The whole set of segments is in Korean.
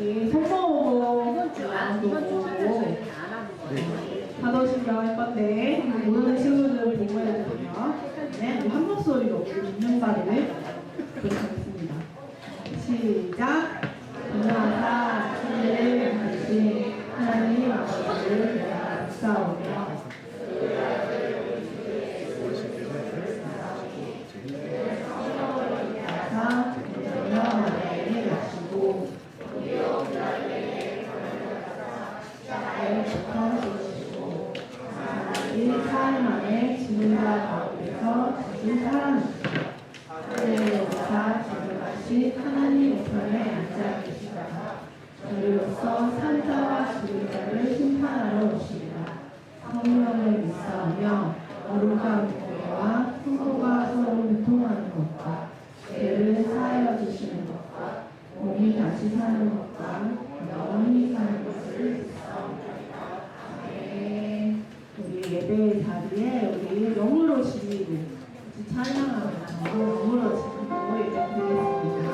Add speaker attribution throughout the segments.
Speaker 1: 여기 손모으고
Speaker 2: 이번 주는 저희는 안 하는 거예요.
Speaker 1: 받으신다고 할 건데 모든 친구들 공부해주세요. 네, 우리 한 목소리로 우리 민명바를 부르겠습니다. 시작! 인하사 하늘을 가신 하나님 아버지를 감사하오며 나에게 가시고 나를 지켜주시고 이 삶 안에 지금과 가운데서 주신 사랑입니다. 하늘의 역사 지금같이 하나님 우편에 앉아 계시다. 저희로서 산자와 죽은 심판하러 오십니다. 성령을 믿사오며 거룩한 교회와 성도가 서로 교통하는 것과 죄를 사하여 주시는 것과 몸이 다시 사는 것과 영원히 사는 것을 믿사옵나이다. 아멘. 우리 예배 자리에 우리 영으로 지니고 찬양하면서 영으로 지니고 예배 드리겠습니다.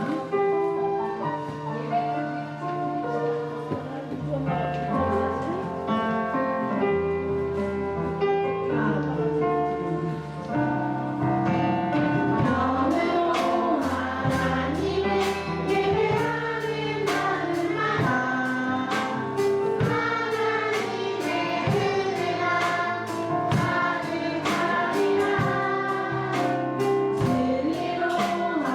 Speaker 3: 하나님의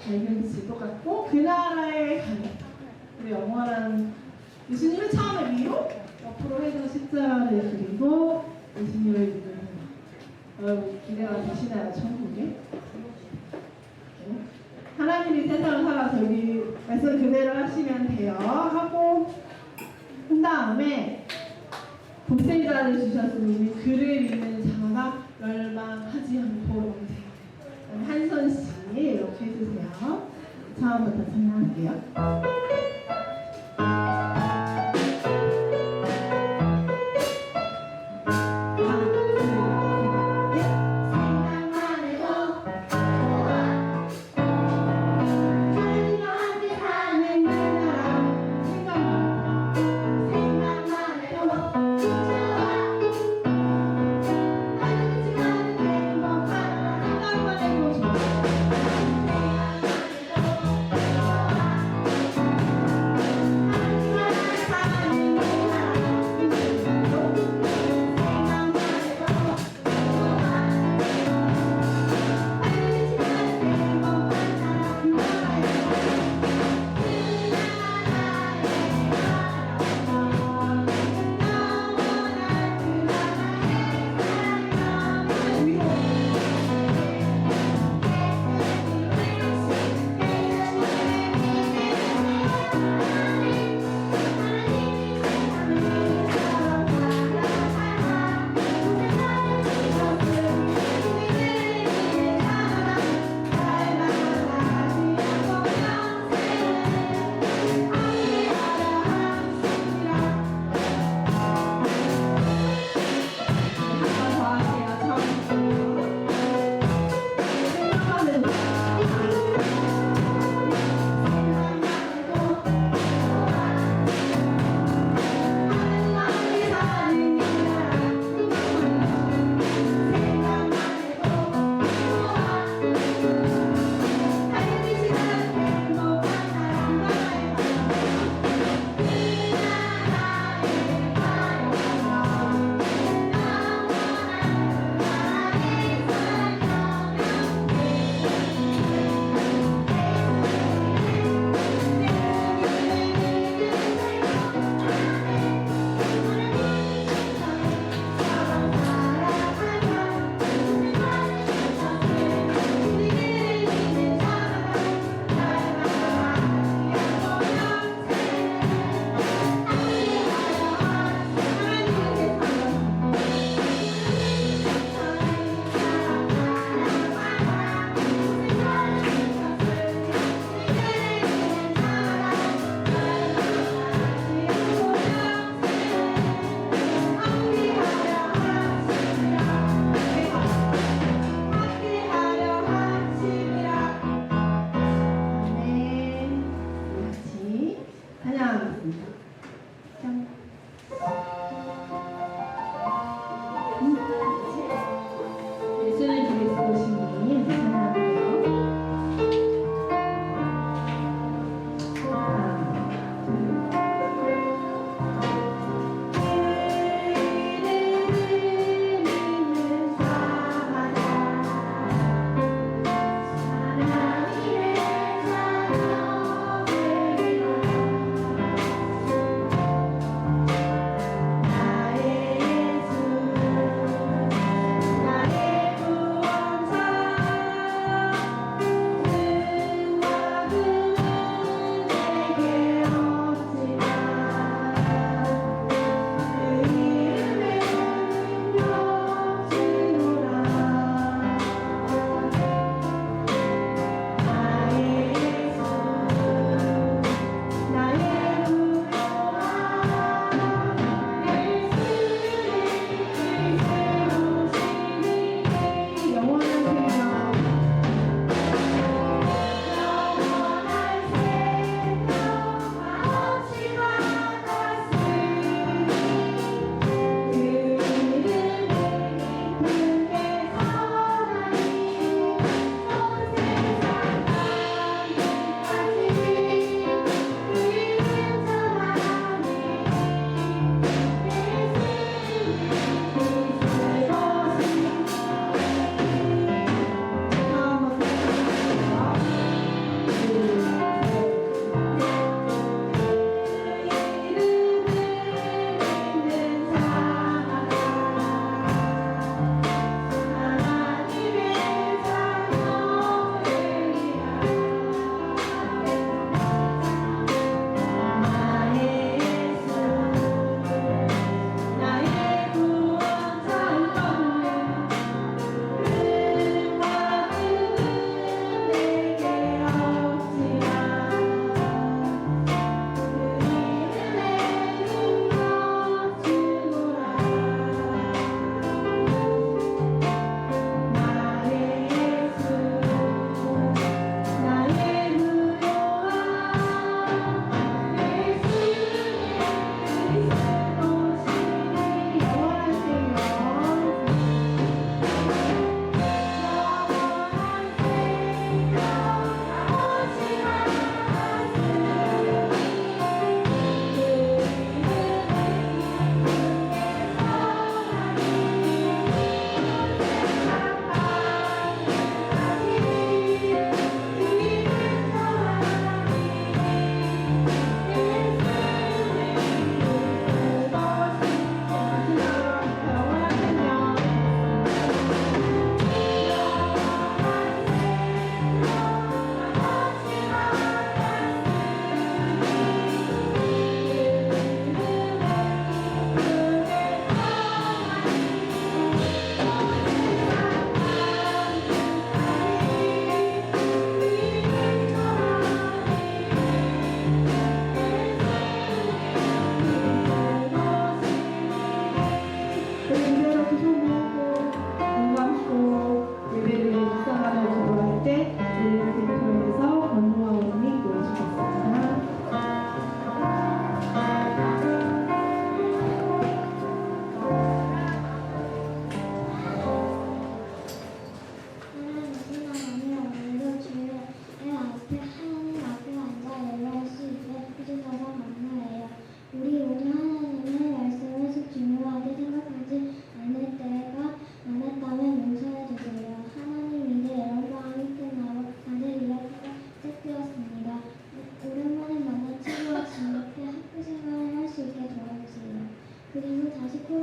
Speaker 1: 발견지 똑같고 그 나라에 가는 우리 영원한 예수님은 처음에 위로 옆으로 해서 십자가를 그리고 예수님을 믿는 여러분 기대가 되시나요? 천국에? 네. 하나님이 세상을 살아서 여기 말씀 그대로 하시면 돼요. 하고 한 다음에 독생자를 주셨으니 그를 믿는 자가 멸망하지 않고 영생하리라. 한선 씨 이렇게 해주세요. 처음부터 찬양할게요.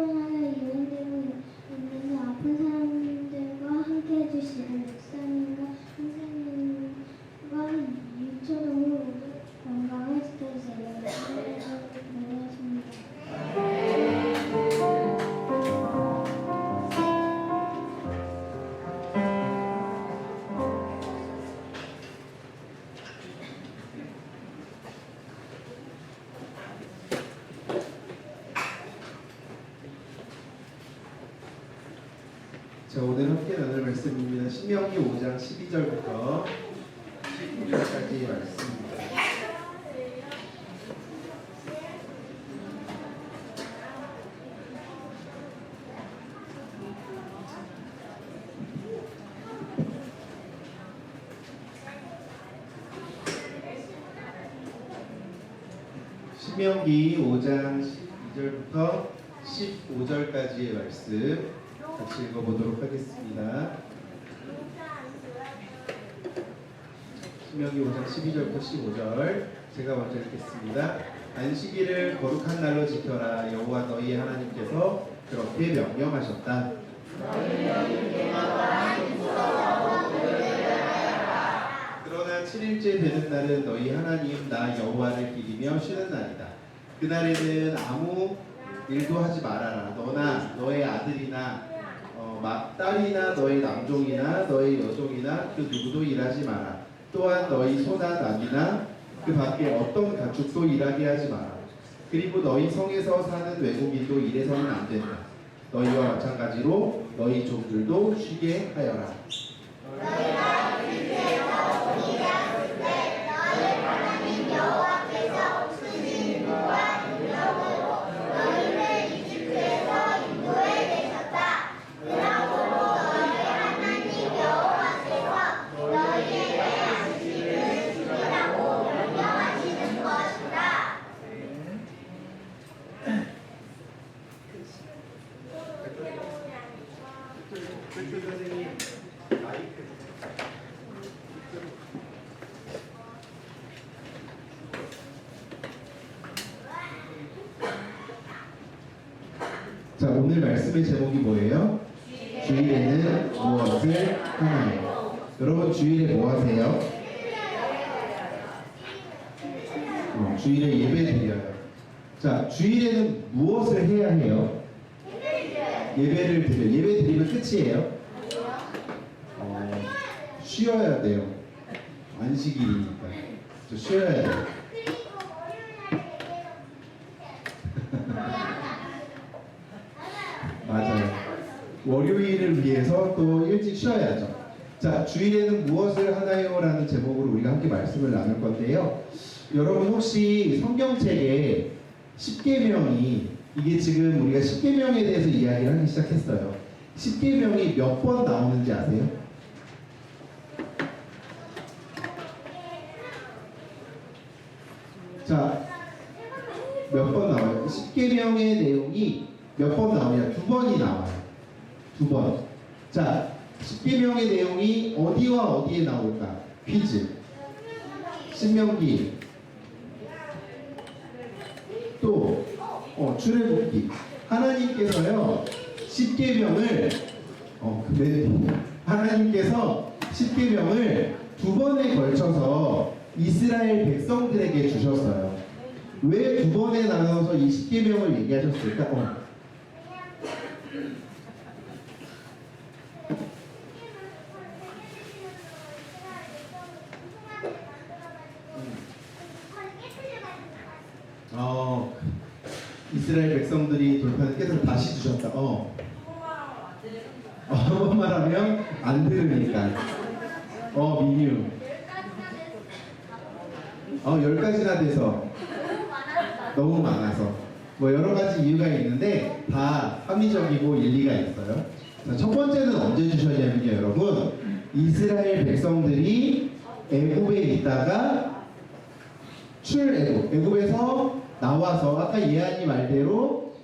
Speaker 3: 수고하여 예언대로 있는 아픈 사람들과 함께 해주시는 목사님과 선생님과 유초동을 모두 건강을 지켜주세요. 감사합니다.
Speaker 4: 자, 오늘 함께 나눌 말씀입니다. 신명기 5장 12절부터 19절까지의 말씀입니다. 신명기 5장 12절부터 15절까지의 말씀 같이 읽어보도록 하겠습니다. 신명기 5장 12절부터 15절 제가 먼저 읽겠습니다. 안식일을 거룩한 날로 지켜라. 여호와 너희 하나님께서 그렇게 명령하셨다. 그러나 7일째 되는 날은 너희 하나님 나 여호와를 기리며 쉬는 날이다. 그날에는 아무 일도 하지 말아라. 너나 너의 아들이나 딸이나 너의 남종이나 너의 여종이나 그 누구도 일하지 마라. 또한 너희 소나 낙이나 그 밖에 어떤 가축도 일하게 하지 마라. 그리고 너희 성에서 사는 외국인도 일해서는 안 된다. 너희와 마찬가지로 너희 종들도 쉬게 하여라. 선생님 마이크. 자, 오늘 말씀의 제목이 뭐예요? 주일에는 무엇을 하나요? 여러분 주일에 뭐 하세요? 주일에 예배 드려요. 자, 주일에는 무엇을 해야 해요? 예배를 드려요. 예배 드리면 끝이에요? 쉬어야 돼요. 안식일이니까. 저 쉬어야 돼요. 맞아요. 월요일을 위해서 또 일찍 쉬어야죠. 자, 주일에는 무엇을 하나요? 라는 제목으로 우리가 함께 말씀을 나눌 건데요. 여러분 혹시 성경책에 십계명이 이게 지금 우리가 십계명에 대해서 이야기를 하기 시작했어요. 십계명이 몇 번 나오는지 아세요? 자, 몇 번 나와요? 십계명의 내용이 몇 번 나오냐? 2번이 나와요. 2번. 자, 십계명의 내용이 어디와 어디에 나올까? 퀴즈. 신명기. 또 출애굽기. 하나님께서요 십계명을 하나님께서 십계명을 2번에 걸쳐서 이스라엘 백성들에게 주셨어요. 왜 2번에 나눠서 이 십계명을 얘기하셨을까? 이스라엘 백성들이 돌판을 깨서 다시 주셨다. 한 번 말하면 안 들으니까. 민유. 10가지나 돼서 너무 많아서 뭐 여러 가지 이유가 있는데 다 합리적이고 일리가 있어요. 자, 첫 번째는 언제 주셨냐면요, 여러분. 이스라엘 백성들이 애굽에 있다가 애굽에서 나와서 아까 예한이 말대로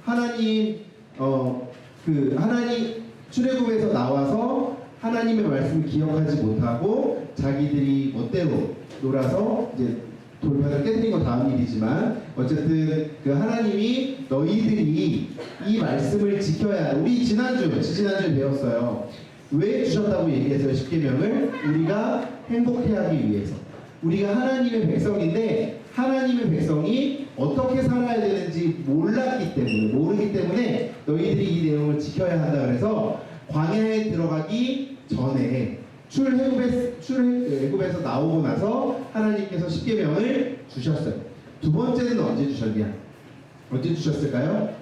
Speaker 4: 하나님 출애굽에서 나와서 하나님의 말씀을 기억하지 못하고 자기들이 멋대로 놀아서 이제 돌판을 깨뜨린 건 다음 일이지만 어쨌든 그 하나님이 너희들이 이 말씀을 지켜야 한다. 우리 지난주에 배웠어요. 왜 주셨다고 얘기했어요? 십계명을 우리가 행복해하기 위해서. 우리가 하나님의 백성인데 하나님의 백성이 어떻게 살아야 되는지 모르기 때문에 너희들이 이 내용을 지켜야 한다. 그래서 광야에 들어가기 전에 출애굽에서 나오고 나서 하나님께서 십계명을 주셨어요. 두 번째는 언제 주셨냐? 언제 주셨을까요?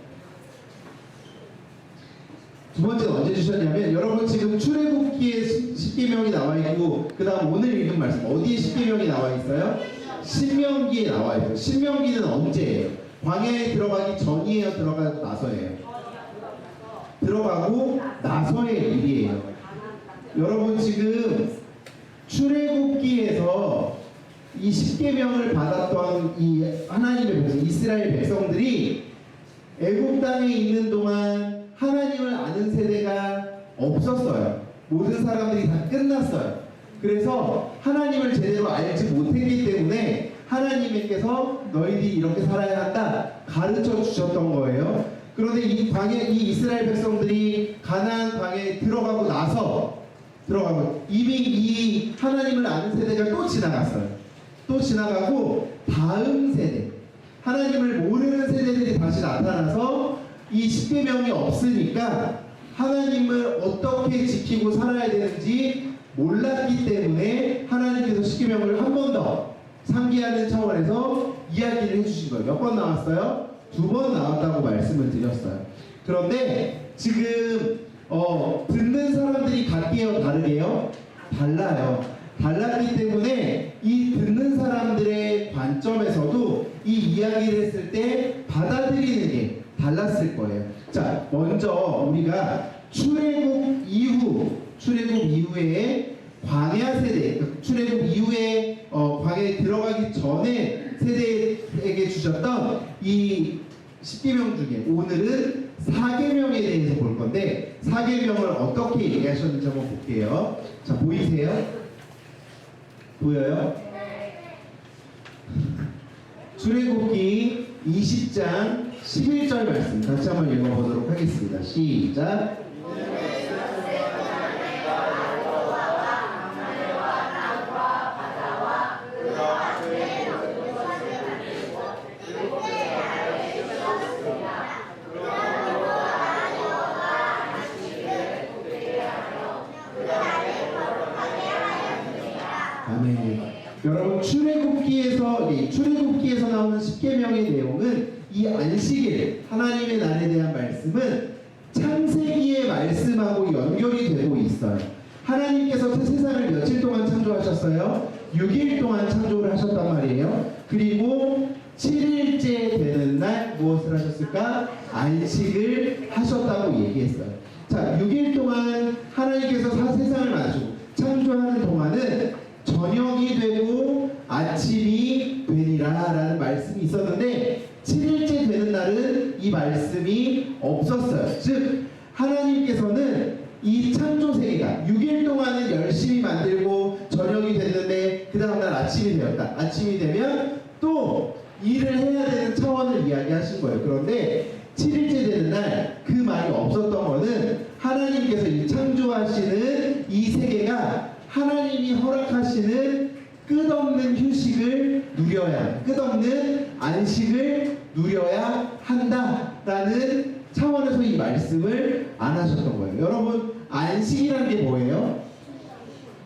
Speaker 4: 두 번째는 언제 주셨냐면 여러분 지금 출애굽기에 십계명이 나와 있고 그 다음 오늘 읽은 말씀 어디에 십계명이 나와 있어요? 신명기에 나와 있어요. 신명기는 언제예요? 광야에 들어가기 전이에요? 들어가고 나서예요? 들어가고 나서의 일이에요. 여러분 지금 출애굽기에서 이 십계명을 받았던 이 하나님의 백성 이스라엘 백성들이 애굽 땅에 있는 동안 하나님을 아는 세대가 없었어요. 모든 사람들이 다 끝났어요. 그래서 하나님을 제대로 알지 못했기 때문에 하나님께서 너희들이 이렇게 살아야 한다 가르쳐 주셨던 거예요. 그런데 이 이스라엘 백성들이 가나안 광야에 들어가고 나서 이미 이 하나님을 아는 세대가 또 지나갔어요. 또 지나가고 다음 세대 하나님을 모르는 세대들이 다시 나타나서 이 십계명이 없으니까 하나님을 어떻게 지키고 살아야 되는지 몰랐기 때문에 하나님께서 십계명을 한 번 더 상기하는 차원에서 이야기를 해주신 거예요. 몇 번 나왔어요? 2번 나왔다고 말씀을 드렸어요. 그런데 지금 듣는 사람들이 같게요? 다르게요? 달라요. 달랐기 때문에 이 듣는 사람들의 관점에서도 이 이야기를 했을 때 받아들이는 게 달랐을 거예요. 자, 먼저 우리가 출애굽 이후에 광야 세대, 출애굽 이후에 광야에 들어가기 전에 세대에게 주셨던 이 십계명 중에 오늘은 사계명에 대해서 볼 건데 사계명을 어떻게 얘기하셨는지 한번 볼게요. 자, 보이세요? 보여요? 출애굽기 20장 11절 말씀 같이 한번 읽어보도록 하겠습니다. 시작. 아멘. 여러분 출애굽기에서 나오는 십계명의 내용은 이 안식일 하나님의 날에 대한 말씀은 창세기의 말씀하고 연결이 되고 있어요. 하나님께서 세상을 며칠 동안 창조하셨어요? 6일 동안 창조를 하셨단 말이에요. 그리고 7일째 되는 날 무엇을 하셨을까? 안식을 하셨다고 얘기했어요. 자, 6일 동안 하나님께서 세상을 만드시고 창조하는 동안은 저녁이 되고 아침이 되니라 라는 말씀이 있었는데 7일째 되는 날은 이 말씀이 없었어요. 즉 하나님께서는 이 창조세계가 6일 동안은 열심히 만들고 저녁이 됐는데 그 다음날 아침이 되었다. 아침이 되면 또 일을 해야 되는 차원을 이야기하신 거예요. 그런데 7일째 되는 날 그 말이 없었던 거는 하나님께서 이 창조하시는 이 세계가 하나님이 허락하시는 끝없는 휴식을 누려야, 끝없는 안식을 누려야 한다라는 차원에서 이 말씀을 안 하셨던 거예요. 여러분, 안식이란 게 뭐예요?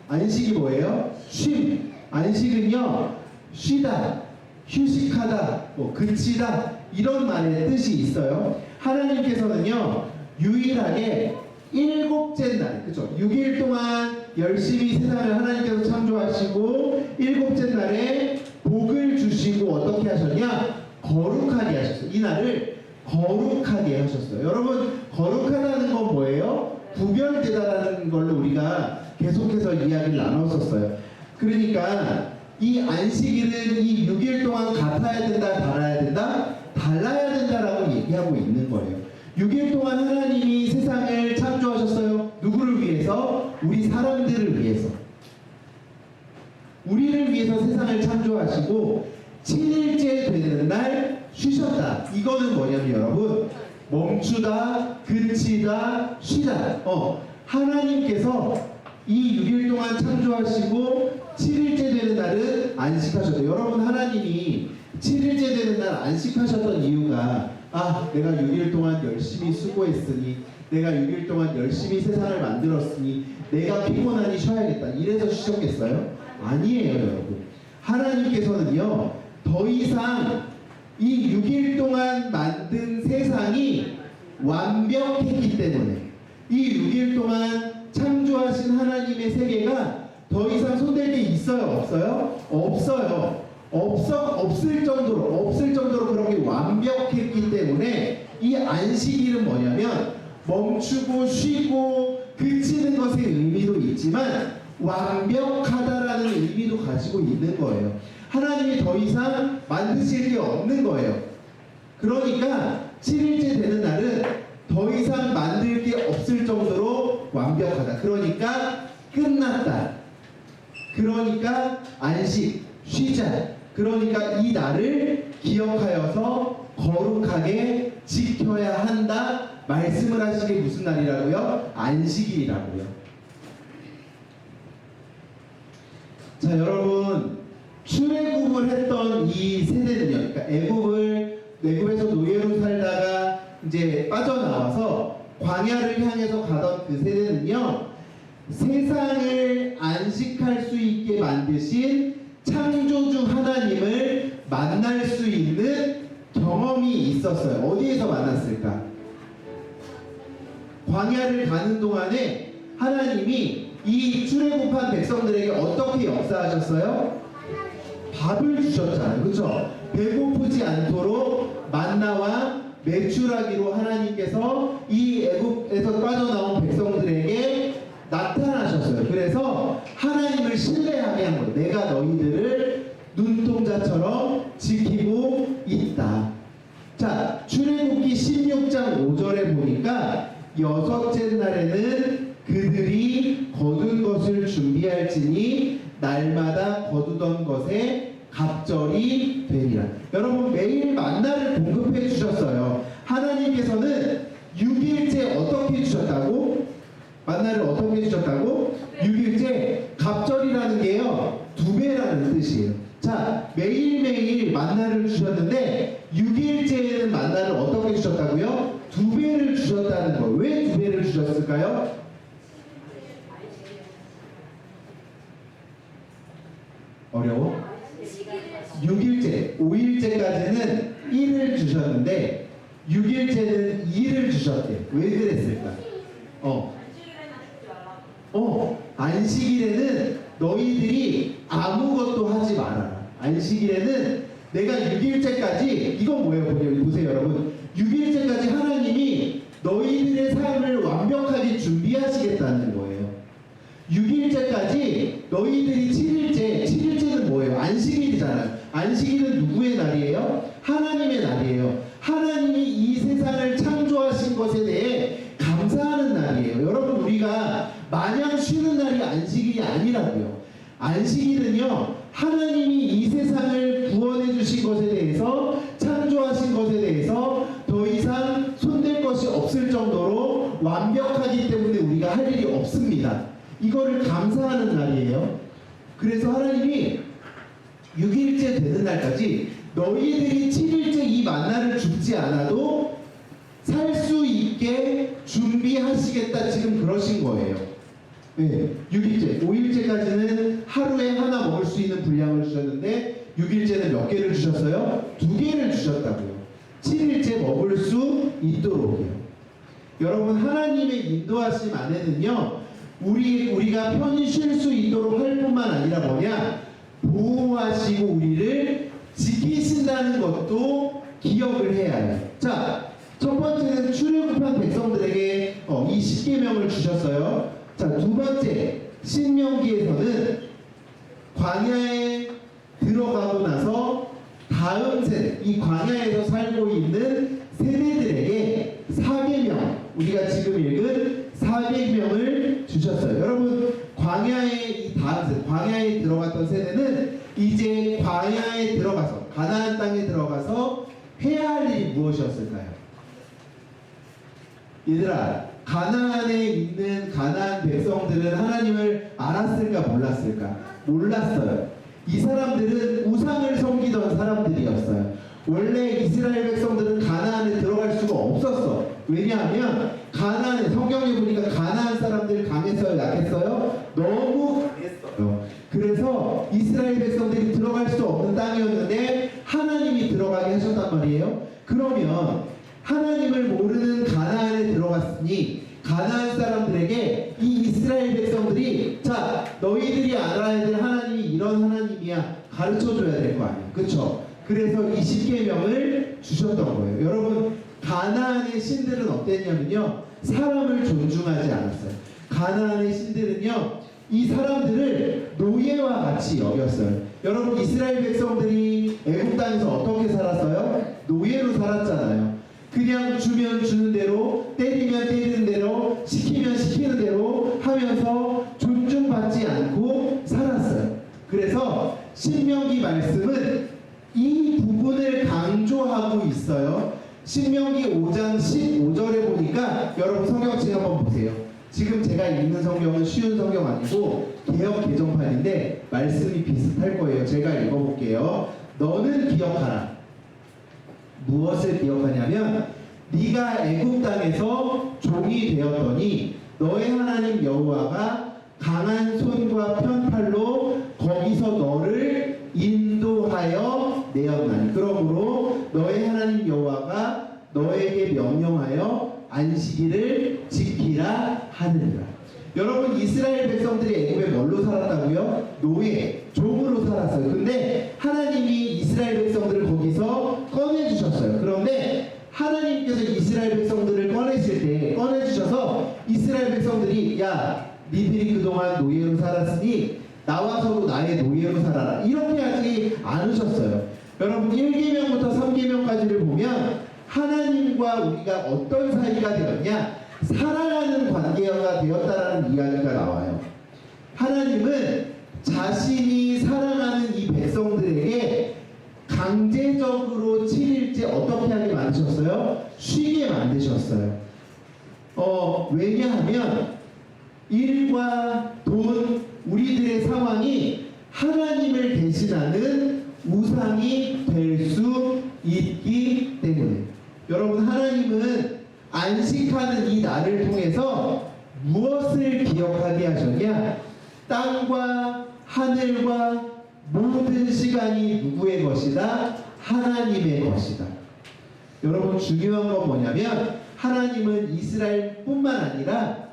Speaker 4: 안식이 뭐예요? 쉼. 안식은요, 쉬다, 휴식하다, 그치다 이런 말의 뜻이 있어요. 하나님께서는요, 유일하게 7째 날, 그죠? 6일 동안 열심히 세상을 하나님께서 창조하시고 7째 날에 복을 주시고 어떻게 하셨냐? 거룩하게 하셨어요. 이 날을 거룩하게 하셨어요. 여러분, 거룩하다는 건 뭐예요? 구별되다라는 걸로 우리가 계속해서 이야기를 나눴었어요. 그러니까 이 안식일은 이 6일 동안 같아야 된다, 달아야 된다? 달라야 된다라고 얘기하고 있는 거예요. 6일 동안 하나님이 세상을 창조하셨어요. 누구를 위해서? 우리 사람들을 위해서. 우리를 위해서 세상을 창조하시고 7일째 되는 날 쉬셨다. 이거는 뭐냐면 여러분, 멈추다, 그치다, 쉬다. 하나님께서 이 6일 동안 창조하시고 7일째 되는 날은 안식하셨다. 여러분, 하나님이 7일째 되는 날 안식하셨던 이유가 내가 6일 동안 열심히 수고했으니, 내가 6일 동안 열심히 세상을 만들었으니 내가 피곤하니 쉬어야겠다, 이래서 쉬셨겠어요? 아니에요, 여러분. 하나님께서는요, 더 이상 이 6일 동안 만든 세상이 완벽했기 때문에, 이 6일 동안 창조하신 하나님의 세계가 더 이상 손댈 게 있어요? 없어요? 없어요. 없을 정도로 그런 게 완벽했기 때문에 이 안식일은 뭐냐면 멈추고 쉬고 그치는 것의 의미도 있지만 완벽하다라는 의미도 가지고 있는 거예요. 하나님이 더 이상 만드실 게 없는 거예요. 그러니까 7일째 되는 날은 더 이상 만들 게 없을 정도로 완벽하다. 그러니까 끝났다. 그러니까 안식, 쉬자. 그러니까 이 날을 기억하여서 거룩하게 지켜야 한다 말씀을 하신 게 무슨 날이라고요? 안식일이라고요. 자, 여러분, 출애굽을 했던 이 세대는요, 그러니까 애굽에서 노예로 살다가 이제 빠져나와서 광야를 향해서 가던 그 세대는요, 세상을 안식할 수 있게 만드신 창조주 하나님을 만날 수 있는 경험이 있었어요. 어디에서 만났을까? 광야를 가는 동안에 하나님이 이 출애굽한 백성들에게 어떻게 역사하셨어요? 밥을 주셨잖아요. 그렇죠? 배고프지 않도록 만나와 메추라기로 하나님께서 이 애굽에서 빠져나온 백성들에게 나타나셨어요. 그래서 하나님을 신뢰하게 한 거예요. 내가 너희들을 눈동자처럼 지키고 있다. 자, 출애굽기 16장 5절에 보니까 여섯째 날에는 그들이 거둔 것을 준비할지니 날마다 거두던 것에 갑절이 되리라. 여러분, 매일 만나를 공급해 주셨어요. 하나님께서는 6일째 어떻게 주셨다고? 만나를 어떻게 주셨다고? 6일째 갑절이라는 게요, 2배라는 뜻이에요. 자, 매일매일 만나를 주셨는데 6일째에는 만나를 어떻게 주셨다고요? 2배를 주셨다는 거예요. 왜 2배를 주셨을까요? 어려워? 6일째, 5일째까지는 1을 주셨는데 6일째는 2를 주셨대. 왜 그랬을까? 안식일에는 너희들이 아무것도 하지 말아라. 안식일에는 내가 6일째까지, 이건 뭐예요? 보세요, 여러분. 6일째까지 하나님이 너희들의 삶을 완벽하게 준비하시겠다는 거예요. 6일째까지 너희들이 7일째는 뭐예요? 안식일이잖아요. 안식일은 누구의 날이에요? 하나님의 날이에요. 하나님이 이 세상을 창조하신 것에 대해 감사하는 날이에요. 여러분, 우리가 마냥 쉬는 날이 안식일이 아니라고요. 안식일은요, 하나님이 이 세상을 구원해 주신 것에 대해서, 창조하신 것에 대해서 더 이상 손댈 것이 없을 정도로 완벽하기 때문에 우리가 할 일이 없습니다. 이거를 감사하는 날이에요. 그래서 하나님이 6일째 되는 날까지 너희들이 7일째 이 만나를 줍지 않아도 살 수 있게 준비하시겠다, 지금 그러신 거예요. 네, 6일째, 5일째까지는 하루에 하나 먹을 수 있는 분량을 주셨는데 6일째는 몇 개를 주셨어요? 2개를 주셨다고요. 7일째 먹을 수 있도록요. 여러분, 하나님의 인도하심 안에는요, 우리가 편히 쉴 수 있도록 할 뿐만 아니라 뭐냐? 보호하시고 우리를 지키신다는 것도 기억을 해야 해요. 자, 첫 번째는 출애굽한 백성들에게 이 10계명을 주셨어요. 자, 두 번째, 신명기에서는 광야에 들어가고 나서 다음 세대, 이 광야에서 살고 있는 세대들에게 4계명, 우리가 지금 읽은 4계명을 주셨어요. 여러분, 광야에 이 다음 세대, 광야에 들어갔던 세대는 이제 광야에 들어가서 얘들아, 가나안에 있는 가나안 백성들은 하나님을 알았을까 몰랐을까? 몰랐어요. 이 사람들은 우상을 섬기던 사람들이었어요. 원래 이스라엘 백성들은 가나안에 들어갈 수가 없었어. 왜냐하면 가나안에, 성경에 보니까 가나안 사람들 강했어요, 약했어요? 너무 강했어요. 그래서 이스라엘 백성들이 들어갈 수 없는 땅이었는데 하나님이 들어가게 하셨단 말이에요. 그러면 하나님을 모르는 가나안에 들어갔으니 가나안 사람들에게 이 이스라엘 백성들이 자, 너희들이 알아야 될 하나님이 이런 하나님이야 가르쳐줘야 될 거 아니에요. 그쵸? 그래서 이 십계명을 주셨던 거예요. 여러분, 가나안의 신들은 어땠냐면요, 사람을 존중하지 않았어요. 가나안의 신들은요, 이 사람들을 노예와 같이 여겼어요. 여러분, 이스라엘 백성들이 애국 땅에서 어떻게 살았어요? 노예로 살았잖아요. 그냥 주면 주는 대로, 때리면 때리는 대로, 시키면 시키는 대로 하면서 존중받지 않고 살았어요. 그래서 신명기 말씀은 이 부분을 강조하고 있어요. 신명기 5장 15절에 보니까, 여러분 성경책 한번 보세요. 지금 제가 읽는 성경은 쉬운 성경 아니고 개역 개정판인데 말씀이 비슷할 거예요. 제가 읽어볼게요. 너는 기억하라. 무엇을 기억하냐면, 네가 애굽 땅에서 종이 되었더니 너의 하나님 여호와가 강한 손과 편팔로 거기서 너를 인도하여 내었나니, 그러므로 너의 하나님 여호와가 너에게 명령하여 안식일을 지키라 하느니라. 여러분, 이스라엘 백성들이 애굽에 뭘로 살았다고요? 노예, 종으로 살았어요. 근데 하나님이 이스라엘 백성들을 거기서 꺼내주셨어요. 그런데 하나님께서 이스라엘 백성들을 꺼내주셔서 이스라엘 백성들이, 야, 니들이 그동안 노예로 살았으니 나와서도 나의 노예로 살아라, 이렇게 하지 않으셨어요. 여러분, 1계명부터 3계명까지를 보면 하나님과 우리가 어떤 사이가 되었냐, 사랑하는 관계가 되었다라는 이야기가 나와요. 하나님은 자신이 사랑하는 이 백성들에게 강제적으로 7일째 어떻게 하게 만드셨어요? 쉬게 만드셨어요. 왜냐하면 일과 돈, 우리들의 상황이 하나님을 대신하는 우상이 될 수 있기 때문에. 여러분, 하나님은 안식하는 이 날을 통해서 무엇을 기억하게 하셨냐? 땅과 하늘과 모든 시간이 누구의 것이다? 하나님의 것이다. 여러분, 중요한 건 뭐냐면, 하나님은 이스라엘뿐만 아니라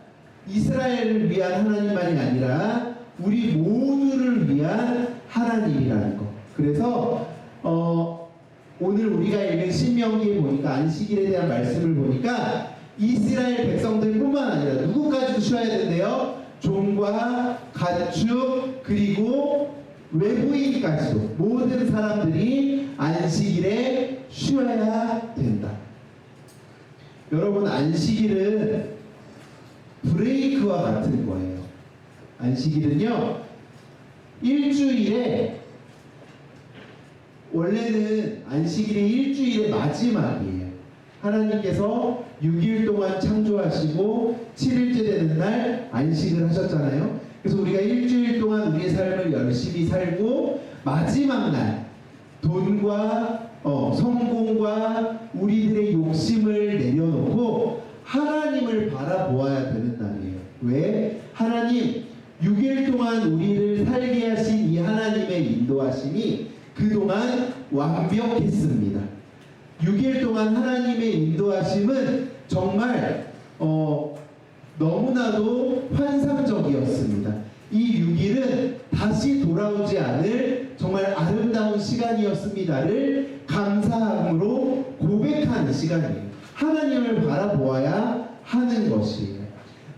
Speaker 4: 이스라엘을 위한 하나님만이 아니라 우리 모두를 위한 하나님이라는 거. 그래서 오늘 우리가 읽은 신명기에 보니까 안식일에 대한 말씀을 보니까 이스라엘 백성들뿐만 아니라 누구까지도 쉬어야 된대요? 종과 가축 그리고 외부인까지도 모든 사람들이 안식일에 쉬어야 된다. 여러분, 안식일은 브레이크와 같은 거예요. 안식일은요, 일주일에, 원래는 안식일이 일주일의 마지막이에요. 하나님께서 6일 동안 창조하시고 7일째 되는 날 안식을 하셨잖아요. 그래서 우리가 일주일 동안 우리의 삶을 열심히 살고 마지막 날 돈과 성공과 우리들의 욕심을 내려놓고 하나님을 바라보아야 되는 날이에요. 왜? 하나님, 6일 동안 우리를 살게 하신 이 하나님의 인도하심이 그동안 완벽했습니다. 6일 동안 하나님의 인도하심은 정말 너무나도 환상적이었습니다. 이 6일은 다시 돌아오지 않을 정말 아름다운 시간이었습니다를 감사함으로 고백하는 시간이에요. 하나님을 바라보아야 하는 것이에요.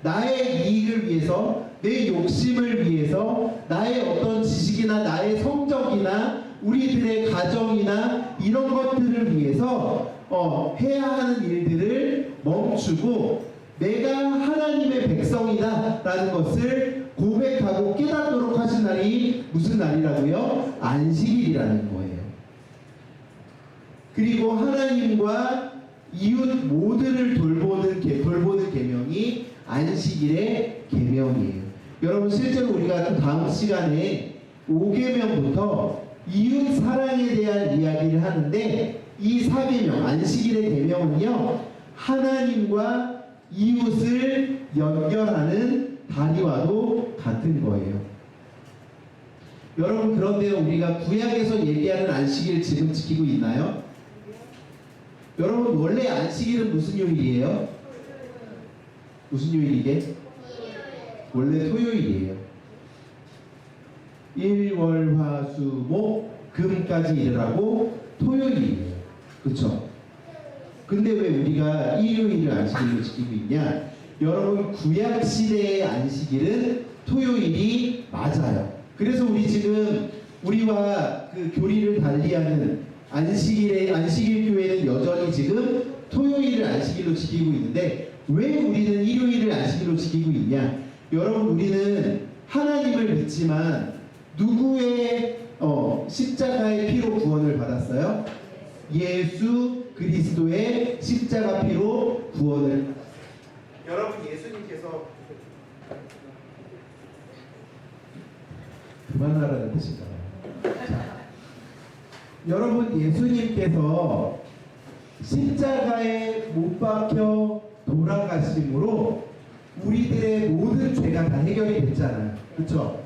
Speaker 4: 나의 이익을 위해서, 내 욕심을 위해서, 나의 어떤 지식이나 나의 성적이나 우리들의 가정이나 이런 것들을 위해서 해야 하는 일들을 멈추고 내가 하나님의 백성이다 라는 것을 고백하고 깨닫도록 하신 날이 무슨 날이라고요? 안식일이라는 거예요. 그리고 하나님과 이웃 모두를 돌보는 안식일의 계명이에요. 여러분 실제로 우리가 또 다음 시간에 5계명부터 이웃 사랑에 대한 이야기를 하는데 이 4계명 안식일의 계명은요 하나님과 이웃을 연결하는 다리와도 같은 거예요. 여러분 그런데 우리가 구약에서 얘기하는 안식일 지금 지키고 있나요? 여러분 원래 안식일은 무슨 요일이에요? 무슨 요일이게? 원래 토요일이에요. 일, 월, 화, 수, 목, 금까지 일하고 토요일이에요. 그쵸? 근데 왜 우리가 일요일을 안식일로 지키고 있냐? 여러분 구약 시대의 안식일은 토요일이 맞아요. 그래서 우리 지금 우리와 그 교리를 달리하는 안식일 교회는 여전히 지금 토요일을 안식일로 지키고 있는데 왜 우리는 일요일을 안식일로 지키고 있냐? 여러분 우리는 하나님을 믿지만 누구의 십자가의 피로 구원을 받았어요? 예수 그리스도의 십자가 피로 구원을. 여러분 예수님께서 그만하라는 뜻인가요? 여러분 예수님께서 십자가에 못 박혀 돌아가심으로 우리들의 모든 죄가 다 해결이 됐잖아요. 그렇죠?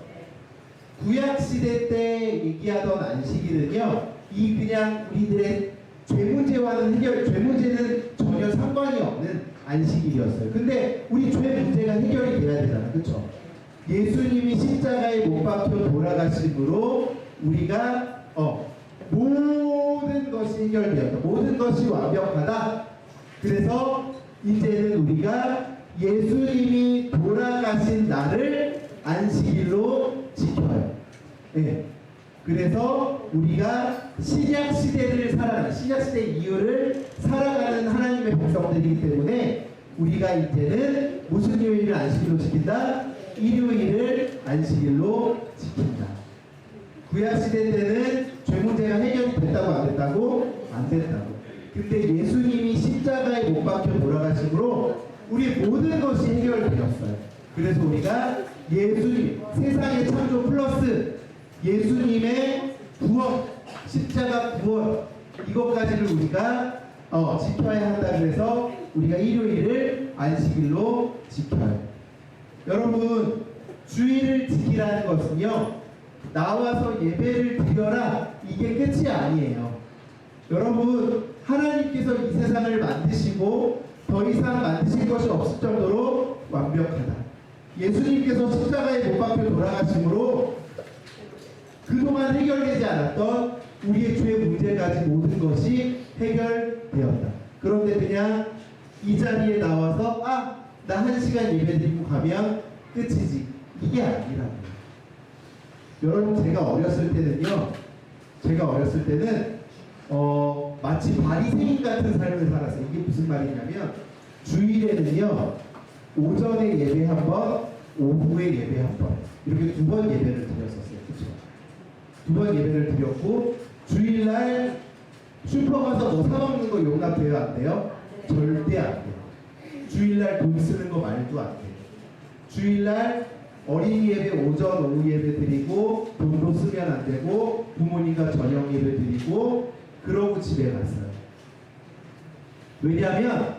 Speaker 4: 구약 시대 때 얘기하던 안식일은요, 이 그냥 우리들의 죄 문제와는 죄 문제는 전혀 상관이 없는 안식일이었어요. 근데 우리 죄 문제가 해결이 돼야 되잖아요. 그렇죠? 예수님이 십자가에 못 박혀 돌아가심으로 우리가 모든 것이 해결되었다. 모든 것이 완벽하다. 그래서 이제는 우리가 예수님이 돌아가신 날을 안식일로 지켜요. 네. 그래서 우리가 신약 시대를 신약 시대 이후를 살아가는 하나님의 백성들이기 때문에 우리가 이제는 무슨 요일을 안식일로 지킨다? 일요일을 안식일로 지킨다. 구약 시대 때는 죄 문제가 해결이 됐다고 안 됐다고? 안 됐다고. 근데 예수님이 십자가에 못 박혀 돌아가심으로 우리 모든 것이 해결되었어요. 그래서 우리가 예수님, 세상의 창조 플러스 예수님의 구원, 십자가 구원, 이것까지를 우리가 지켜야 한다. 그래서 우리가 일요일을 안식일로 지켜요. 여러분, 주일을 지키라는 것은요, 나와서 예배를 드려라, 이게 끝이 아니에요. 여러분, 하나님께서 이 세상을 만드시고 더 이상 만드실 것이 없을 정도로 완벽하다. 예수님께서 십자가에 못 박혀 돌아가심으로 그동안 해결되지 않았던 우리의 죄 문제까지 모든 것이 해결되었다. 그런데 그냥 이 자리에 나와서 나 1시간 예배 드리고 가면 끝이지, 이게 아니라고요. 여러분, 제가 어렸을 때는 마치 바리새인 같은 삶을 살았어요. 이게 무슨 말이냐면 주일에는요, 오전에 예배 한 번, 오후에 예배 한 번, 이렇게 2번 예배를 드렸었어요. 그렇죠? 2번 예배를 드렸고, 주일날 슈퍼 가서 뭐 사먹는 거 용납돼요? 안 돼요? 절대 안 돼요. 주일날 돈 쓰는 거 말도 안 돼요. 주일날 어린이 예배 오전 오후 예배 드리고 돈도 쓰면 안 되고 부모님과 저녁 예배 드리고 그러고 집에 갔어요. 왜냐하면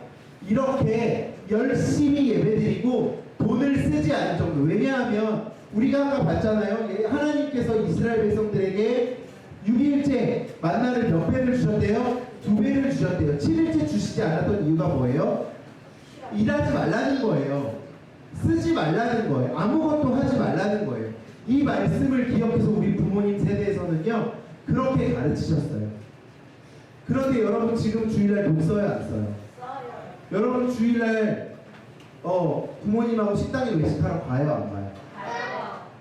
Speaker 4: 이렇게 열심히 예배 드리고 돈을 쓰지 않을 정도. 왜냐하면 우리가 아까 봤잖아요. 하나님께서 이스라엘 백성들에게 6일째 만나를 몇 배를 주셨대요? 2배를 주셨대요. 7일째 주시지 않았던 이유가 뭐예요? 일하지 말라는 거예요. 쓰지 말라는 거예요. 아무것도 하지 말라는 거예요. 이 말씀을 기억해서 우리 부모님 세대에서는요, 그렇게 가르치셨어요. 그런데 여러분 지금 주일날 돈 써요, 안 써요? 여러분 주일날 부모님하고 식당에 외식하러 가요, 안 가요?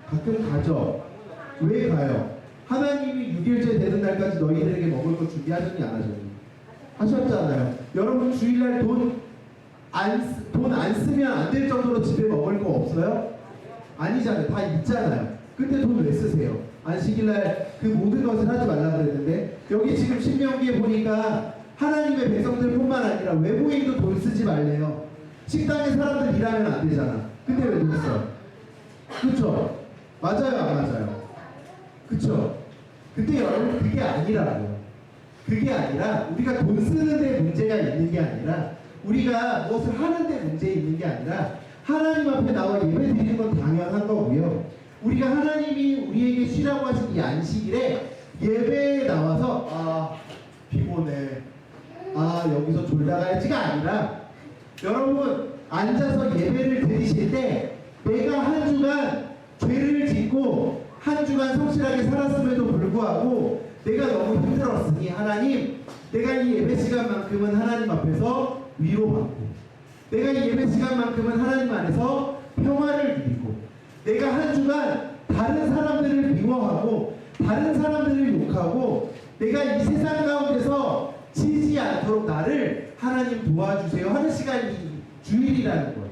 Speaker 4: 가끔 가죠. 왜 가요? 하나님이 6일째 되는 날까지 너희들에게 먹을 거 준비하셨니, 안 하셨니? 하셨잖아요. 여러분 주일날 돈 안 쓰면 안 될 정도로 집에 먹을 거 없어요? 아니잖아요. 다 있잖아요. 근데 돈 왜 쓰세요? 안식일날 그 모든 것을 하지 말라 그랬는데, 여기 지금 신명기에 보니까 하나님의 백성들뿐만 아니라 외부인도 돈 쓰지 말래요. 식당에 사람들 일하면 안 되잖아. 근데 왜 돈 써? 그쵸? 맞아요, 안 맞아요? 그쵸? 근데 여러분 그게 아니라고요. 그게 아니라 우리가 돈 쓰는 데 문제가 있는 게 아니라 우리가 무엇을 하는 데 문제 있는 게 아니라 하나님 앞에 나와 예배 드리는 건 당연한 거고요. 우리가 하나님이 우리에게 쉬라고 하신 이 안식일에 예배에 나와서 아 피곤해, 아 여기서 졸다 가야지가 아니라 여러분 앉아서 예배를 드리실 때 내가 한 주간 죄를 짓고 한 주간 성실하게 살았음에도 불구하고 내가 너무 힘들었으니 하나님 내가 이 예배 시간만큼은 하나님 앞에서 위로받고 내가 이 예배 시간만큼은 하나님 안에서 평화를 누리고 내가 한 주간 다른 사람들을 미워하고 다른 사람들을 욕하고 내가 이 세상 가운데서 지지 않도록 나를 하나님 도와주세요 하는 시간이 주일이라는 거예요.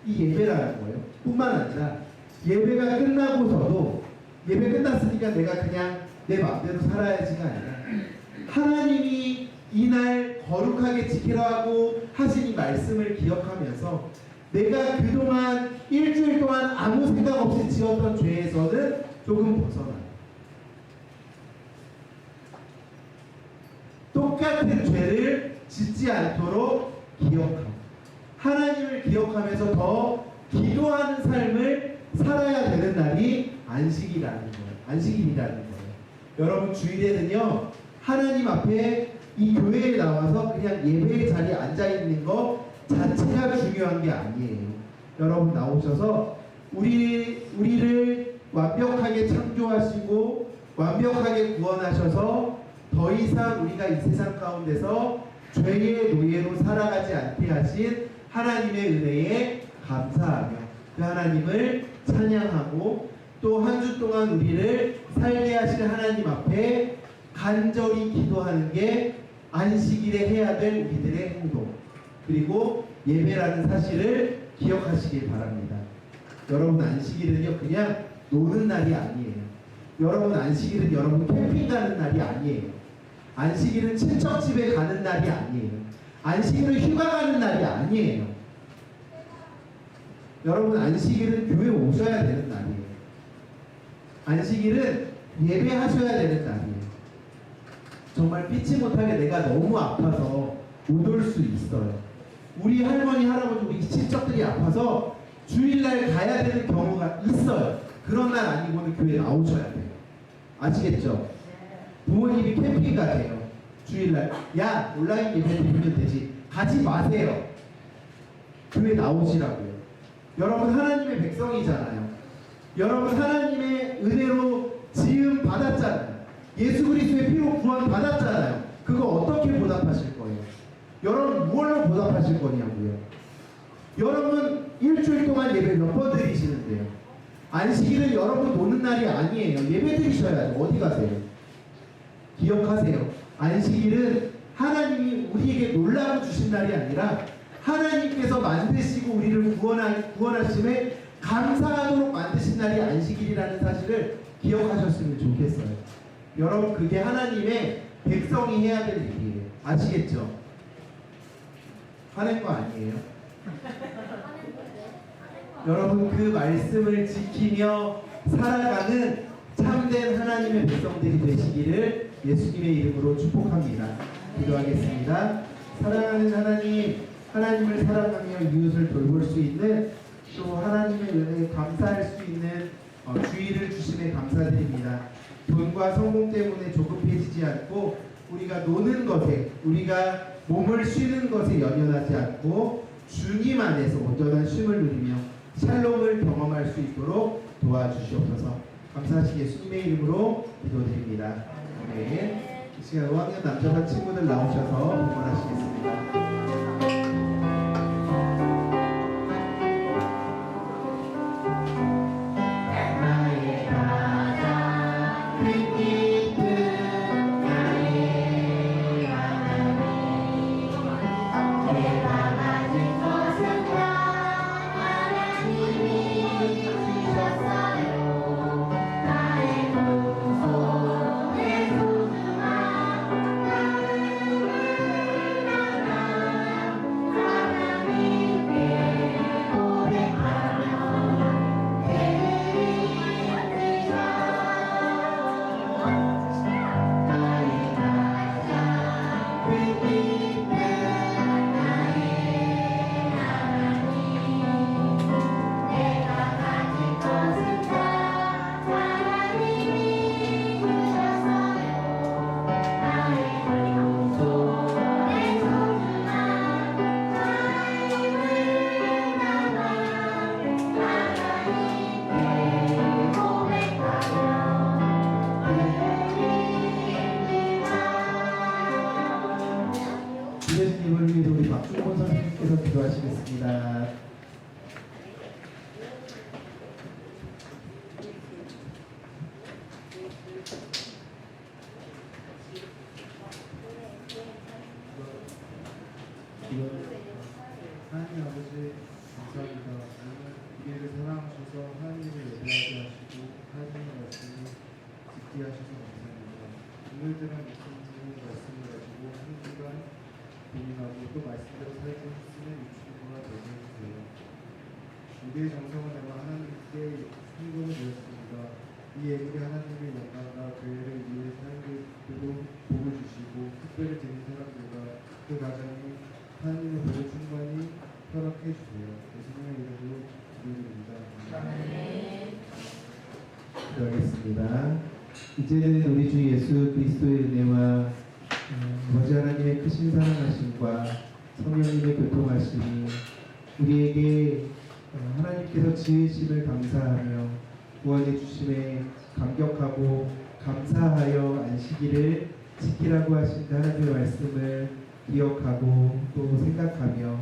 Speaker 4: 이 예배라는 거예요. 뿐만 아니라 예배가 끝나고서도 예배 끝났으니까 내가 그냥 내 마음대로 살아야지가 아니라 하나님이 이날 거룩하게 지키라고 하신 이 말씀을 기억하면서 내가 그동안 일주일 동안 아무 생각 없이 지었던 죄에서는 조금 벗어나요. 똑같은 죄를 짓지 않도록 기억하고 하나님을 기억하면서 더 기도하는 삶을 살아야 되는 날이 안식이라는 거예요. 안식일이라는 거예요. 여러분 주일에는요 하나님 앞에 이 교회에 나와서 그냥 예배의 자리에 앉아있는 거 자체가 중요한 게 아니에요. 여러분 나오셔서 우리를 완벽하게 창조하시고 완벽하게 구원하셔서 더 이상 우리가 이 세상 가운데서 죄의 노예로 살아가지 않게 하신 하나님의 은혜에 감사하며 그 하나님을 찬양하고 또 한 주 동안 우리를 살게 하실 하나님 앞에 간절히 기도하는 게 안식일에 해야 될 우리들의 행동 그리고 예배라는 사실을 기억하시길 바랍니다. 여러분 안식일은요 그냥 노는 날이 아니에요. 여러분 안식일은 여러분 캠핑 가는 날이 아니에요. 안식일은 친척 집에 가는 날이 아니에요. 안식일은 휴가 가는 날이 아니에요. 여러분 안식일은 교회 오셔야 되는 날이에요. 안식일은 예배하셔야 되는 날이에요. 정말 피치 못하게 내가 너무 아파서 못 올 수 있어요. 우리 할머니 할아버지 우리 친척들이 아파서 주일날 가야 되는 경우가 있어요. 그런 날 아니고는 교회 나오셔야 돼요. 아시겠죠? 부모님이 캠핑 가세요. 주일날 야 온라인 예배 드리면 되지 가지 마세요. 교회 나오시라고요. 여러분 하나님의 백성이잖아요. 여러분 하나님의 은혜로 지음 받았잖아요. 예수 그리스도의 피로 구원 받았잖아요. 그거 어떻게 보답하실 거예요? 여러분 무엇로 보답하실 거냐고요? 여러분 일주일 동안 예배 몇 번 드리시는데요? 안식일은 여러분 노는 날이 아니에요. 예배 드리셔야죠. 어디 가세요? 기억하세요. 안식일은 하나님이 우리에게 놀라워 주신 날이 아니라 하나님께서 만드시고 우리를 구원하심에 감사하도록 만드신 날이 안식일이라는 사실을 기억하셨으면 좋겠어요. 여러분 그게 하나님의 백성이 해야 될 일이에요. 아시겠죠? 화낸 거 아니에요? 여러분 그 말씀을 지키며 살아가는 참된 하나님의 백성들이 되시기를 예수님의 이름으로 축복합니다. 기도하겠습니다. 사랑하는 하나님, 하나님을 사랑하며 이웃을 돌볼 수 있는 또 하나님의 은혜에 감사할 수 있는 주의를 주심에 감사드립니다. 돈과 성공 때문에 조급해지지 않고 우리가 노는 것에 우리가 몸을 쉬는 것에 연연하지 않고 주님 안에서 온전한 쉼을 누리며 샬롬을 경험할 수 있도록 도와주시옵소서. 감사하신 예수님의 이름으로 기도드립니다. 아멘. 이 시간 5학년 남자반 친구들 나오셔서 응원하시겠습니다.
Speaker 3: 나의
Speaker 5: 하나님 아버지 감사합니다. 오늘 우리를 사랑하셔서 하나님을 예배하게 하시고 하나님의 말씀을 듣게 하셔서 감사합니다. 오늘 들은 말씀의 말씀을 가지고 한 시간 고민하고 또 말씀대로 살고 있으면 유튜브가 되게 해주세요. 우리의 정성을 내가 하나님께 헌금을 드렸습니다. 이 예물이 하나님의 영광과 교회를 위해 사용되도록 복을 주시고 특별히 드린 사람들과 그 가정이 하나님의 복을 충만히 허락해 주세요. 예수님의 이름으로 기도드립니다.
Speaker 4: 기도하겠습니다. 이제는 우리 주 예수 그리스도의 은혜와 아버지 하나님의 크신 사랑하심과 성령님의 교통하심이 우리에게 하나님께서 지으심을 감사하며 구원해 주심에 감격하고 감사하여 안식일을 지키라고 하신 하나님의 말씀을 기억하고 또 생각하며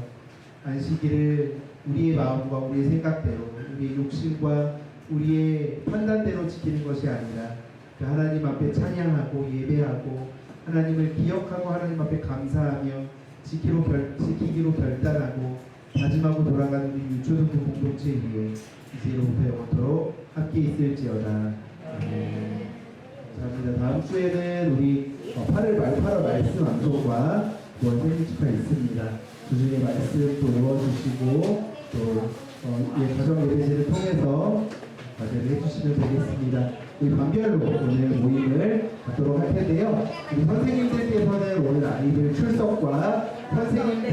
Speaker 4: 안식일을 우리의 마음과 우리의 생각대로 우리의 욕심과 우리의 판단대로 지키는 것이 아니라 그 하나님 앞에 찬양하고 예배하고 하나님을 기억하고 하나님 앞에 감사하며 지키기로 결단하고 다짐하고 돌아가는 우리 유초등부 공동체 위에 이제로부터 영원토록 함께 있을지어다. 감사합니다. 다음 주에는 우리 8월 말씀 암송과 9월 생일 축하 있습니다. 주중에 말씀 또 읽어주시고 또 가정 예배제를 통해서 과제를 해주시면 되겠습니다. 우리 반별로 오늘 모임을 갖도록 할 텐데요. 우리 선생님들께서는 오늘 아이들 출석과 선생님들